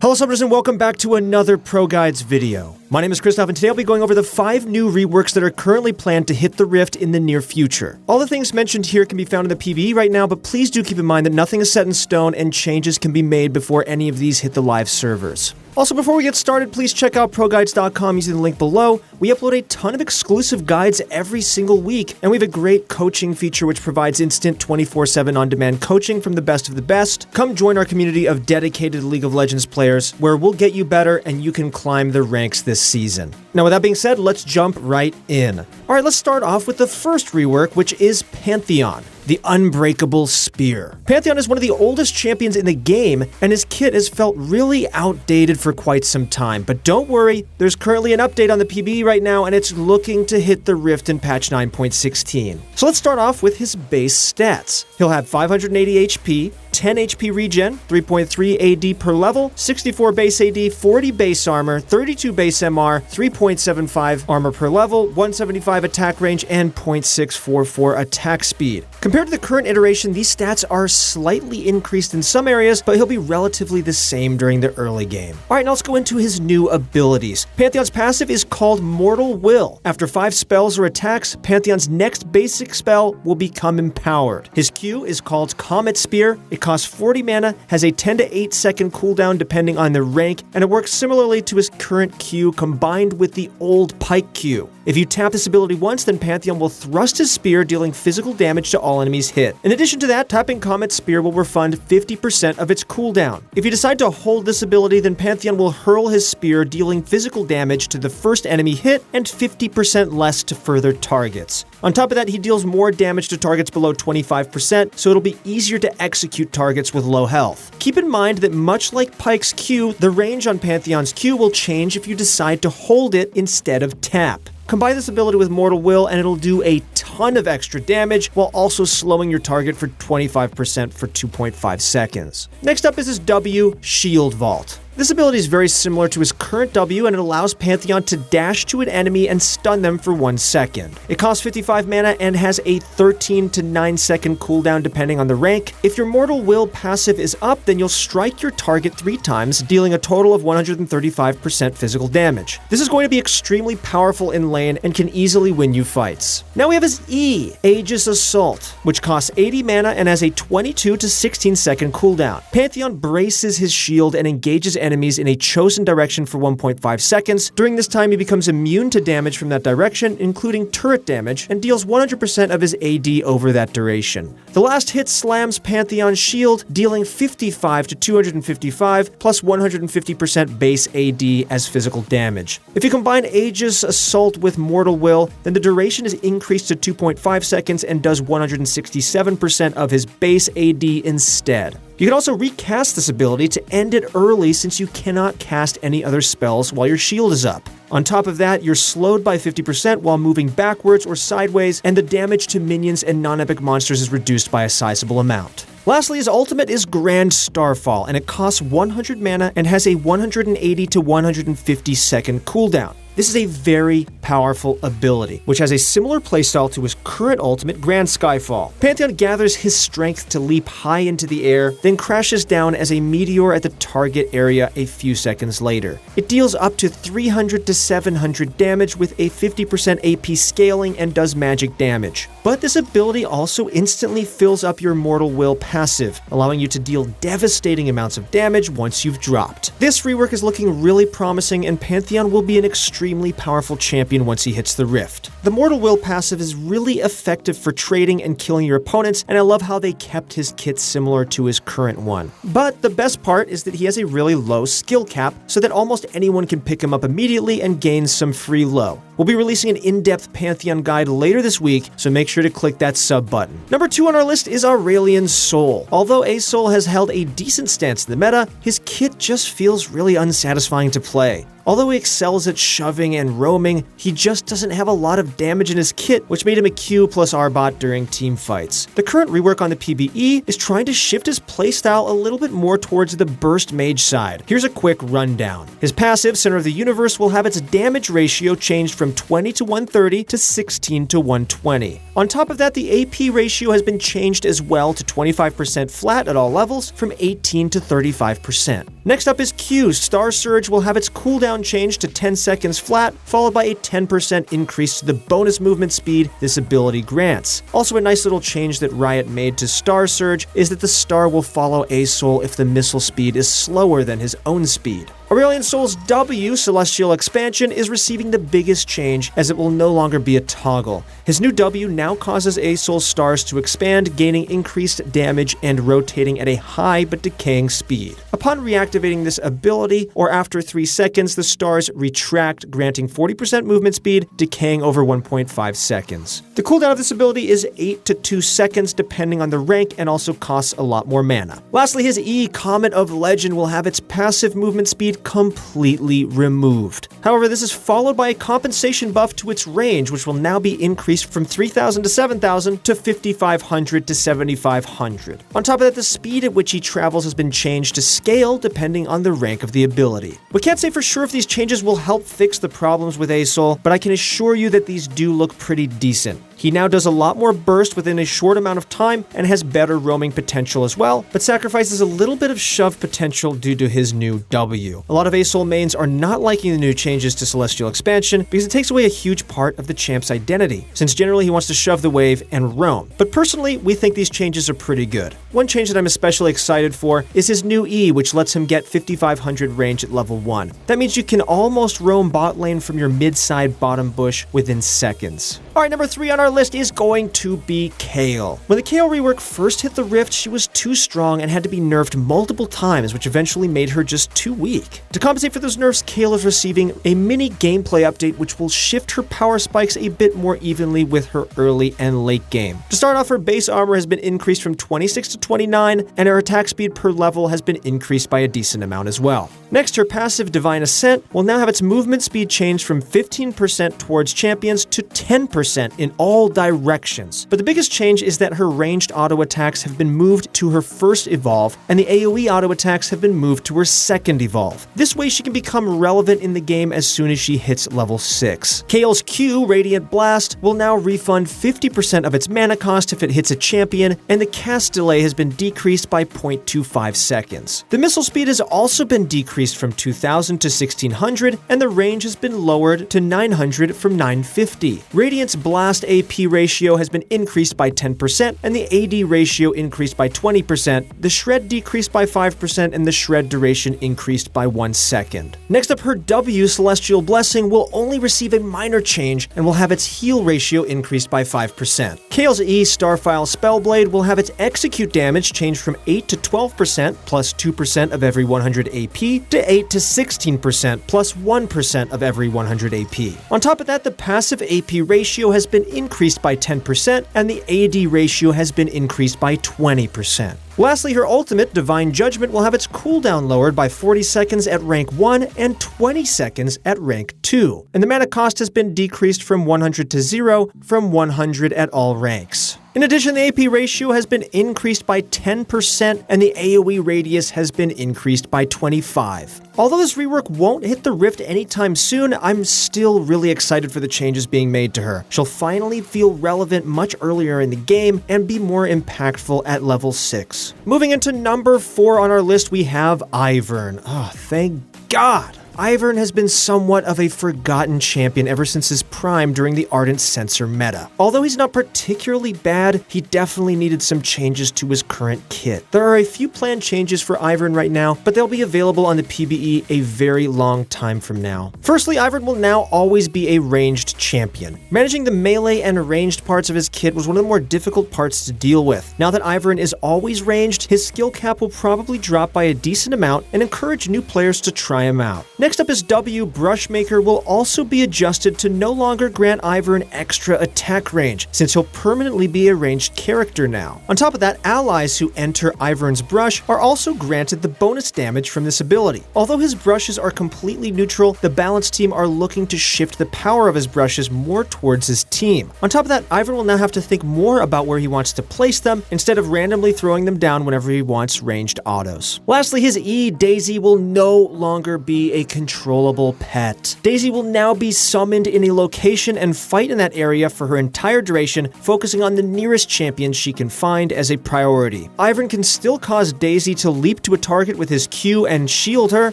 Hello subbers and welcome back to another ProGuides video. My name is Christoph and today I'll be going over the 5 new reworks that are currently planned to hit the Rift in the near future. All the things mentioned here can be found in the PvE right now, but please do keep in mind that nothing is set in stone and changes can be made before any of these hit the live servers. Also, before we get started, please check out ProGuides.com using the link below. We upload a ton of exclusive guides every single week, and we have a great coaching feature which provides instant 24/7 on-demand coaching from the best of the best. Come join our community of dedicated League of Legends players, where we'll get you better and you can climb the ranks this season. Now, with that being said, let's jump right in. Alright, let's start off with the first rework, which is Pantheon, the Unbreakable Spear. Pantheon is one of the oldest champions in the game, and his kit has felt really outdated for quite some time. But don't worry, there's currently an update on the PvE right now, and it's looking to hit the Rift in patch 9.16. So let's start off with his base stats. He'll have 580 HP, 10 HP regen, 3.3 AD per level, 64 base AD, 40 base armor, 32 base MR, 3.75 armor per level, 175 attack range, and 0.644 attack speed. Compared to the current iteration, these stats are slightly increased in some areas, but he'll be relatively the same during the early game. Alright, now let's go into his new abilities. Pantheon's passive is called Mortal Will. After 5 spells or attacks, Pantheon's next basic spell will become empowered. His Q is called Comet Spear. It costs 40 mana, has a 10 to 8 second cooldown depending on the rank, and it works similarly to his current Q combined with the old Pike Q. If you tap this ability once, then Pantheon will thrust his spear, dealing physical damage to all enemies hit. In addition to that, tapping Comet Spear will refund 50% of its cooldown. If you decide to hold this ability, then Pantheon will hurl his spear, dealing physical damage to the first enemy hit and 50% less to further targets. On top of that, he deals more damage to targets below 25%, so it'll be easier to execute targets with low health. Keep in mind that much like Pike's Q, the range on Pantheon's Q will change if you decide to hold it instead of tap. Combine this ability with Mortal Will and it'll do a ton of extra damage while also slowing your target for 25% for 2.5 seconds. Next up is his W, Shield Vault. This ability is very similar to his current W, and it allows Pantheon to dash to an enemy and stun them for 1 second. It costs 55 mana and has a 13 to 9 second cooldown depending on the rank. If your Mortal Will passive is up, then you'll strike your target 3 times, dealing a total of 135% physical damage. This is going to be extremely powerful in lane and can easily win you fights. Now we have his E, Aegis Assault, which costs 80 mana and has a 22 to 16 second cooldown. Pantheon braces his shield and engages enemies in a chosen direction for 1.5 seconds. During this time, he becomes immune to damage from that direction, including turret damage, and deals 100% of his AD over that duration. The last hit slams Pantheon's shield, dealing 55 to 255 plus 150% base AD as physical damage. If you combine Aegis Assault with Mortal Will, then the duration is increased to 2.5 seconds and does 167% of his base AD instead. You can also recast this ability to end it early since you cannot cast any other spells while your shield is up. On top of that, you're slowed by 50% while moving backwards or sideways, and the damage to minions and non-epic monsters is reduced by a sizable amount. Lastly, his ultimate is Grand Starfall, and it costs 100 mana and has a 180 to 150 second cooldown. This is a very powerful ability, which has a similar playstyle to his current ultimate, Grand Skyfall. Pantheon gathers his strength to leap high into the air, then crashes down as a meteor at the target area a few seconds later. It deals up to 300 to 700 damage with a 50% AP scaling and does magic damage. But this ability also instantly fills up your Mortal Will passive, allowing you to deal devastating amounts of damage once you've dropped. This rework is looking really promising, and Pantheon will be an extremely powerful champion once he hits the Rift. The Mortal Will passive is really effective for trading and killing your opponents, and I love how they kept his kit similar to his current one. But the best part is that he has a really low skill cap, so that almost anyone can pick him up immediately and gain some free low. We'll be releasing an in-depth Pantheon guide later this week, so make sure to click that sub button. Number 2 on our list is Aurelion Sol. Although A-Sol has held a decent stance in the meta, his kit just feels really unsatisfying to play. Although he excels at shoving and roaming, he just doesn't have a lot of damage in his kit, which made him a Q plus R bot during team fights. The current rework on the PvE is trying to shift his playstyle a little bit more towards the burst mage side. Here's a quick rundown. His passive, Center of the Universe, will have its damage ratio changed from from 20 to 130 to 16 to 120. On top of that, the AP ratio has been changed as well to 25% flat at all levels from 18 to 35%. Next up is Q. Star Surge will have its cooldown changed to 10 seconds flat, followed by a 10% increase to the bonus movement speed this ability grants. Also, a nice little change that Riot made to Star Surge is that the star will follow A-Soul if the missile speed is slower than his own speed. Aurelion Sol's W, Celestial Expansion, is receiving the biggest change as it will no longer be a toggle. His new W now causes A-Soul's stars to expand, gaining increased damage and rotating at a high but decaying speed. Upon reactivating this ability, or after 3 seconds, the stars retract, granting 40% movement speed, decaying over 1.5 seconds. The cooldown of this ability is 8 to 2 seconds depending on the rank and also costs a lot more mana. Lastly, his E, Comet of Legend, will have its passive movement speed completely removed. However, this is followed by a compensation buff to its range, which will now be increased from 3,000 to 7,000 to 5,500 to 7,500. On top of that, the speed at which he travels has been changed to scale depending on the rank of the ability. We can't say for sure if these changes will help fix the problems with A-Soul, but I can assure you that these do look pretty decent. He now does a lot more burst within a short amount of time and has better roaming potential as well, but sacrifices a little bit of shove potential due to his new W. A lot of A-Soul mains are not liking the new changes to Celestial Expansion because it takes away a huge part of the champ's identity, since generally he wants to shove the wave and roam. But personally, we think these changes are pretty good. One change that I'm especially excited for is his new E, which lets him get 5,500 range at level 1. That means you can almost roam bot lane from your mid-side bottom bush within seconds. Alright, number 3 on our list is going to be Kayle. When the Kayle rework first hit the Rift, she was too strong and had to be nerfed multiple times, which eventually made her just too weak. To compensate for those nerfs, Kayle is receiving a mini gameplay update which will shift her power spikes a bit more evenly with her early and late game. To start off, her base armor has been increased from 26 to 29, and her attack speed per level has been increased by a decent amount as well. Next, her passive Divine Ascent will now have its movement speed changed from 15% towards champions to 10% in all directions. But the biggest change is that her ranged auto attacks have been moved to her first evolve, and the AoE auto attacks have been moved to her second evolve. This way she can become relevant in the game as soon as she hits level 6. Kayle's Q, Radiant Blast, will now refund 50% of its mana cost if it hits a champion, and the cast delay has been decreased by 0.25 seconds. The missile speed has also been decreased from 2,000 to 1,600, and the range has been lowered to 900 from 950. Radiant's Blast AP ratio has been increased by 10%, and the AD ratio increased by 20%. The Shred decreased by 5%, and the Shred duration increased by 1 second. Next up, her W, Celestial Blessing, will only receive a minor change and will have its heal ratio increased by 5%. Kayle's E, Starfile Spellblade, will have its execute damage changed from 8 to 12% plus 2% of every 100 AP to 8 to 16% plus 1% of every 100 AP. On top of that, the passive AP ratio has been increased by 10%, and the AD ratio has been increased by 20%. Lastly, her ultimate, Divine Judgment, will have its cooldown lowered by 40 seconds at rank 1 and 20 seconds at rank 2. And the mana cost has been decreased from 100 to 0 from 100 at all ranks. In addition, the AP ratio has been increased by 10%, and the AoE radius has been increased by 25. Although this rework won't hit the Rift anytime soon, I'm still really excited for the changes being made to her. She'll finally feel relevant much earlier in the game and be more impactful at level 6. Moving into number 4 on our list, we have Ivern. Oh, thank God! Ivern has been somewhat of a forgotten champion ever since his prime during the Ardent Censor meta. Although he's not particularly bad, he definitely needed some changes to his current kit. There are a few planned changes for Ivern right now, but they'll be available on the PvE a very long time from now. Firstly, Ivern will now always be a ranged champion. Managing the melee and ranged parts of his kit was one of the more difficult parts to deal with. Now that Ivern is always ranged, his skill cap will probably drop by a decent amount and encourage new players to try him out. Next up is W, Brushmaker, will also be adjusted to no longer grant Ivern extra attack range, since he'll permanently be a ranged character now. On top of that, allies who enter Ivern's brush are also granted the bonus damage from this ability. Although his brushes are completely neutral, the Balance team are looking to shift the power of his brushes more towards his team. On top of that, Ivern will now have to think more about where he wants to place them, instead of randomly throwing them down whenever he wants ranged autos. Lastly, his E, Daisy, will no longer be a uncontrollable pet. Daisy will now be summoned in a location and fight in that area for her entire duration, focusing on the nearest champions she can find as a priority. Ivern can still cause Daisy to leap to a target with his Q and shield her.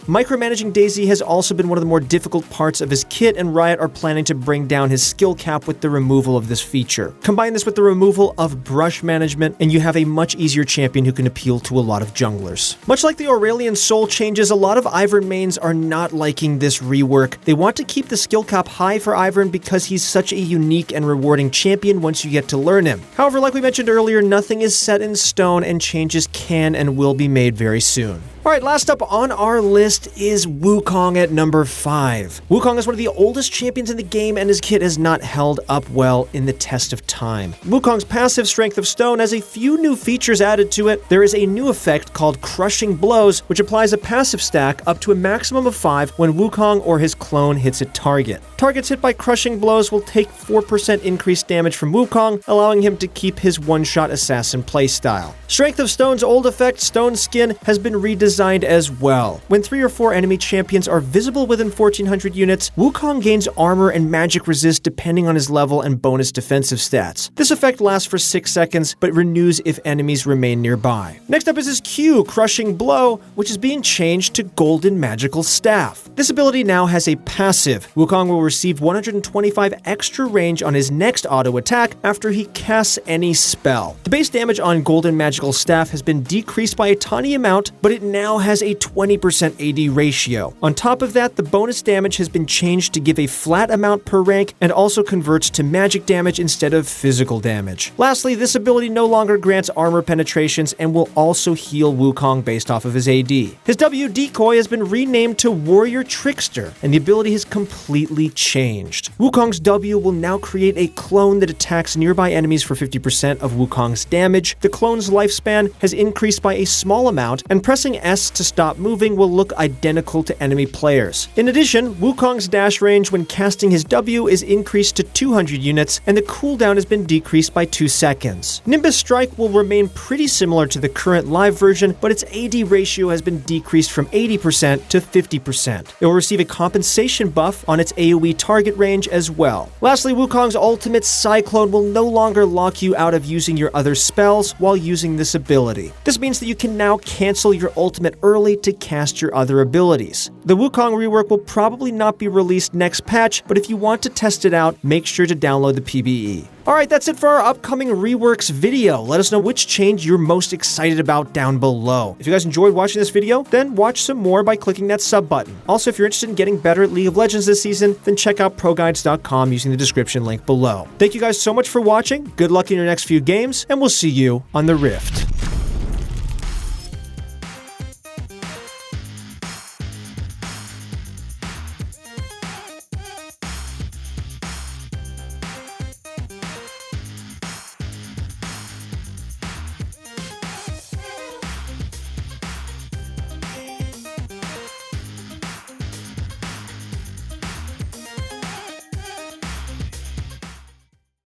Micromanaging Daisy has also been one of the more difficult parts of his kit, and Riot are planning to bring down his skill cap with the removal of this feature. Combine this with the removal of brush management, and you have a much easier champion who can appeal to a lot of junglers. Much like the Aurelian Soul changes, a lot of Ivern mains are not liking this rework. They want to keep the skill cap high for Ivern because he's such a unique and rewarding champion once you get to learn him. However, like we mentioned earlier, nothing is set in stone and changes can and will be made very soon. Alright, last up on our list is Wukong at number 5. Wukong is one of the oldest champions in the game, and his kit has not held up well in the test of time. Wukong's passive Strength of Stone has a few new features added to it. There is a new effect called Crushing Blows, which applies a passive stack up to a maximum of 5 when Wukong or his clone hits a target. Targets hit by Crushing Blows will take 4% increased damage from Wukong, allowing him to keep his one-shot assassin playstyle. Strength of Stone's old effect, Stone Skin, has been redesigned as well. When 3 or 4 enemy champions are visible within 1400 units, Wukong gains armor and magic resist depending on his level and bonus defensive stats. This effect lasts for 6 seconds, but renews if enemies remain nearby. Next up is his Q, Crushing Blow, which is being changed to Golden Magical Staff. This ability now has a passive. Wukong will receive 125 extra range on his next auto attack after he casts any spell. The base damage on Golden Magical Staff has been decreased by a tiny amount, but it now has a 20% AD ratio. On top of that, the bonus damage has been changed to give a flat amount per rank and also converts to magic damage instead of physical damage. Lastly, this ability no longer grants armor penetrations and will also heal Wukong based off of his AD. His W, Decoy, has been renamed to Warrior Trickster, and the ability has completely changed. Wukong's W will now create a clone that attacks nearby enemies for 50% of Wukong's damage. The clone's lifespan has increased by a small amount, and pressing S to stop moving will look identical to enemy players. In addition, Wukong's dash range when casting his W is increased to 200 units, and the cooldown has been decreased by 2 seconds. Nimbus Strike will remain pretty similar to the current live version, but its AD ratio has been decreased from 80% to 50%. It will receive a compensation buff on its AoE target range as well. Lastly, Wukong's ultimate Cyclone will no longer lock you out of using your other spells while using this ability. This means that you can now cancel your ultimate early to cast your other abilities. The Wukong rework will probably not be released next patch, but if you want to test it out, make sure to download the PBE. Alright, that's it for our upcoming REWORKS video. Let us know which change you're most excited about down below. If you guys enjoyed watching this video, then watch some more by clicking that sub button. Also, if you're interested in getting better at League of Legends this season, then check out ProGuides.com using the description link below. Thank you guys so much for watching, good luck in your next few games, and we'll see you on the Rift.